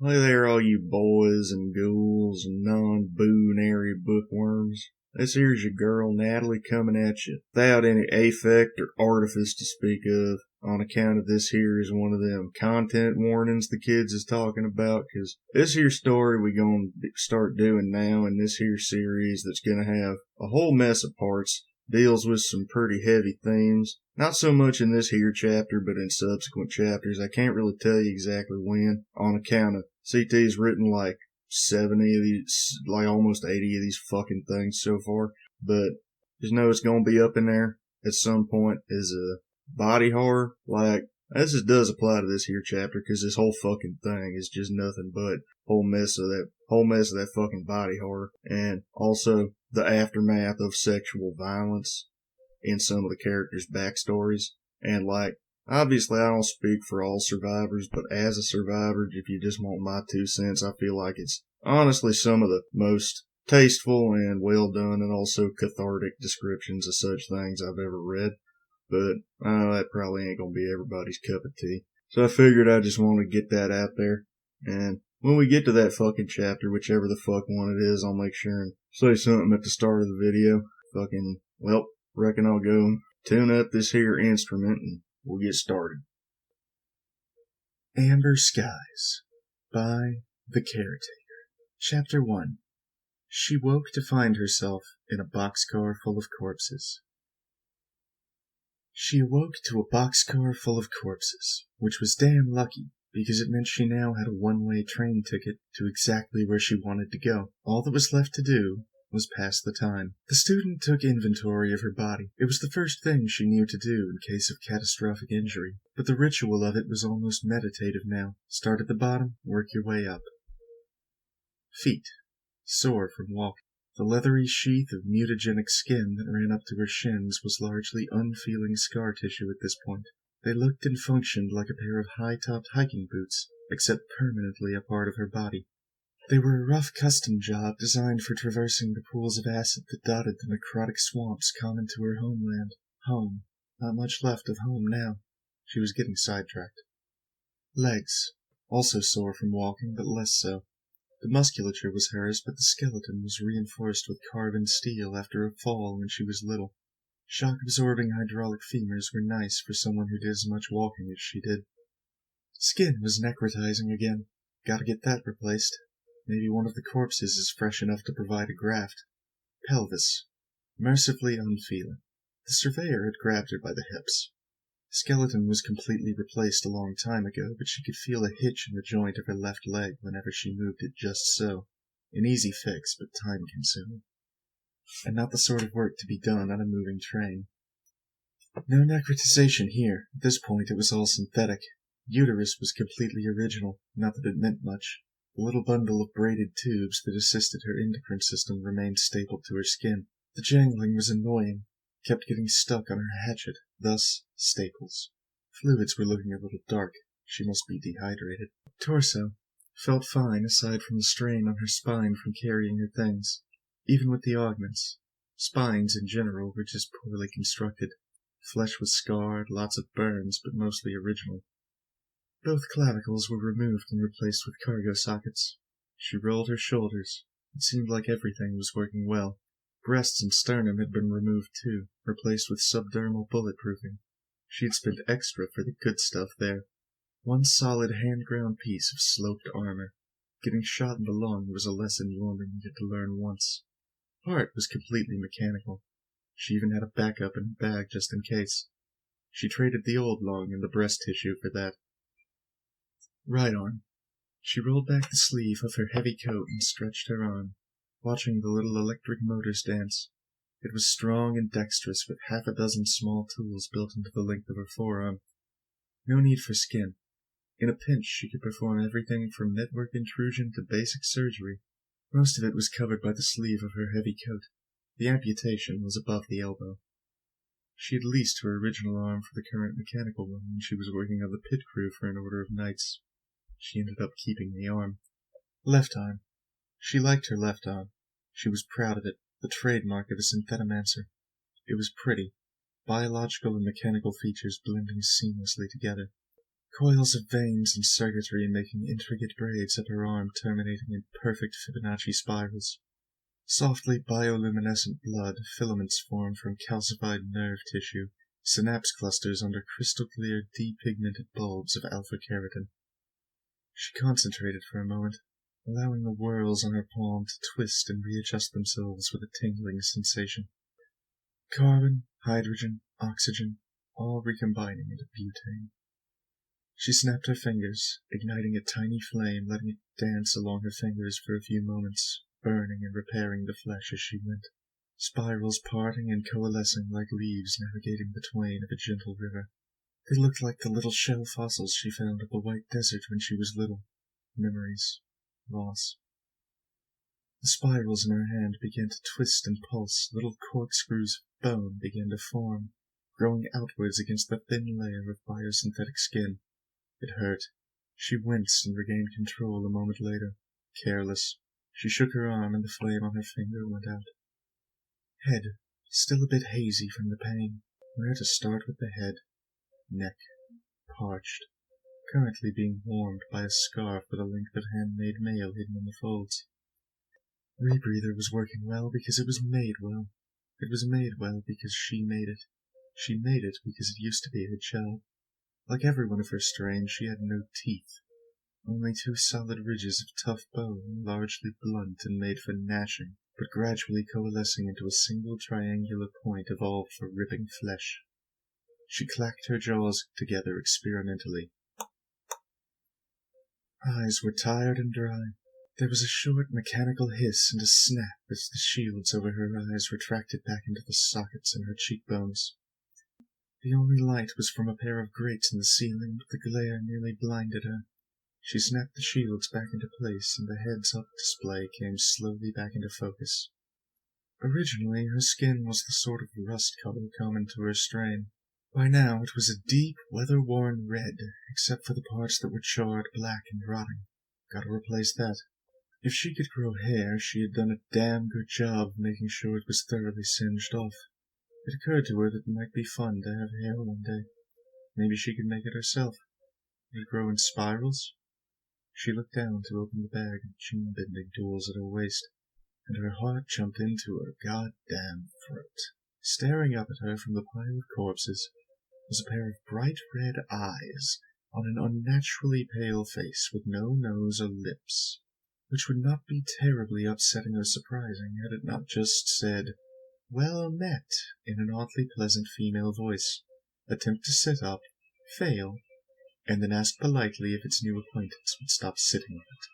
Hey there, all you boys and ghouls and non-binary bookworms. This here's your girl Natalie coming at you without any affect or artifice to speak of, on account of this here is one of them content warnings the kids is talking about, 'cause this here story we gonna start doing now in this here series that's gonna have a whole mess of parts, deals with some pretty heavy themes. Not so much in this here chapter, but in subsequent chapters. I can't really tell you exactly when, on account of CT's written like 70 of these, like almost 80 of these fucking things so far. But just know it's gonna be up in there at some point as a body horror. Like, this just does apply to this here chapter, cause this whole fucking thing is just nothing but whole mess of that fucking body horror. And also the aftermath of sexual violence in some of the characters' backstories. And like, obviously I don't speak for all survivors, but as a survivor, if you just want my 2 cents, I feel like it's honestly some of the most tasteful and well done and also cathartic descriptions of such things I've ever read. But I know that probably ain't gonna be everybody's cup of tea. So I figured I just want to get that out there. And when we get to that fucking chapter, whichever the fuck one it is, I'll make sure and say something at the start of the video. Reckon I'll go tune up this here instrument and we'll get started. Amber Skies by The Caretaker. Chapter 1. She woke to find herself in a boxcar full of corpses. She awoke to a boxcar full of corpses, which was damn lucky, because it meant she now had a one-way train ticket to exactly where she wanted to go. All that was left to do was pass the time. The student took inventory of her body. It was the first thing she knew to do in case of catastrophic injury, but the ritual of it was almost meditative now. Start at the bottom, work your way up. Feet. Sore from walking. The leathery sheath of mutagenic skin that ran up to her shins was largely unfeeling scar tissue at this point. They looked and functioned like a pair of high-topped hiking boots, except permanently a part of her body. They were a rough custom job designed for traversing the pools of acid that dotted the necrotic swamps common to her homeland. Home. Not much left of home now. She was getting sidetracked. Legs. Also sore from walking, but less so. The musculature was hers, but the skeleton was reinforced with carven steel after a fall when she was little. Shock-absorbing hydraulic femurs were nice for someone who did as much walking as she did. Skin was necrotizing again. Gotta get that replaced. Maybe one of the corpses is fresh enough to provide a graft. Pelvis. Mercifully unfeeling. The surveyor had grabbed her by the hips. The skeleton was completely replaced a long time ago, but she could feel a hitch in the joint of her left leg whenever she moved it just so. An easy fix, but time-consuming. And not the sort of work to be done on a moving train. No necrotization here. At this point it was all synthetic. Uterus was completely original, not that it meant much. The little bundle of braided tubes that assisted her endocrine system remained stapled to her skin. The jangling was annoying, kept getting stuck on her hatchet, thus staples. Fluids were looking a little dark. She must be dehydrated. Torso felt fine aside from the strain on her spine from carrying her things. Even with the augments, spines in general were just poorly constructed. Flesh was scarred, lots of burns, but mostly original. Both clavicles were removed and replaced with cargo sockets. She rolled her shoulders. It seemed like everything was working well. Breasts and sternum had been removed too, replaced with subdermal bulletproofing. She had spent extra for the good stuff there. One solid hand-ground piece of sloped armor. Getting shot in the lung was a lesson you only needed to learn once. Heart was completely mechanical. She even had a backup in her bag just in case. She traded the old lung and the breast tissue for that. Right arm. She rolled back the sleeve of her heavy coat and stretched her arm, watching the little electric motors dance. It was strong and dexterous, with half a dozen small tools built into the length of her forearm. No need for skin. In a pinch she could perform everything from network intrusion to basic surgery. Most of it was covered by the sleeve of her heavy coat. The amputation was above the elbow. She had leased her original arm for the current mechanical one when she was working on the pit crew for an order of knights. She ended up keeping the arm. Left arm. She liked her left arm. She was proud of it, the trademark of a synthetomancer. It was pretty, biological and mechanical features blending seamlessly together. coils of veins and circuitry making intricate braids up her arm terminating in perfect Fibonacci spirals. Softly bioluminescent blood filaments formed from calcified nerve tissue, synapse clusters under crystal-clear, depigmented bulbs of alpha-keratin. She concentrated for a moment, allowing the whorls on her palm to twist and readjust themselves with a tingling sensation. Carbon, hydrogen, oxygen, all recombining into butane. She snapped her fingers, igniting a tiny flame, letting it dance along her fingers for a few moments, burning and repairing the flesh as she went. Spirals parting and coalescing like leaves navigating the twain of a gentle river. They looked like the little shell fossils she found of the white desert when she was little. Memories. Loss. The spirals in her hand began to twist and pulse. Little corkscrews of bone began to form, growing outwards against the thin layer of biosynthetic skin. It hurt. She winced and regained control a moment later. Careless. She shook her arm and the flame on her finger went out. Head. Still a bit hazy from the pain. Where to start with the head? Neck. Parched. Currently being warmed by a scarf with a length of handmade mail hidden in the folds. Rebreather was working well because it was made well. It was made well because she made it. She made it because it used to be her job. Like every one of her strain, she had no teeth. Only two solid ridges of tough bone, largely blunt and made for gnashing, but gradually coalescing into a single triangular point evolved for ripping flesh. She clacked her jaws together experimentally. Eyes were tired and dry. There was a short mechanical hiss and a snap as the shields over her eyes retracted back into the sockets in her cheekbones. The only light was from a pair of grates in the ceiling, but the glare nearly blinded her. She snapped the shields back into place, and the heads-up display came slowly back into focus. Originally, her skin was the sort of rust color common to her strain. By now, it was a deep, weather-worn red, except for the parts that were charred black and rotting. Gotta replace that. If she could grow hair, she had done a damn good job of making sure it was thoroughly singed off. It occurred to her that it might be fun to have hair one day. Maybe she could make it herself. Would it grow in spirals? She looked down to open the bag of gene-bending tools at her waist, and her heart jumped into her goddamn throat. Staring up at her from the pile of corpses was a pair of bright red eyes on an unnaturally pale face with no nose or lips, which would not be terribly upsetting or surprising had it not just said, "Well met," in an oddly pleasant female voice. Attempt to sit up, fail, and then ask politely if its new acquaintance would stop sitting on it.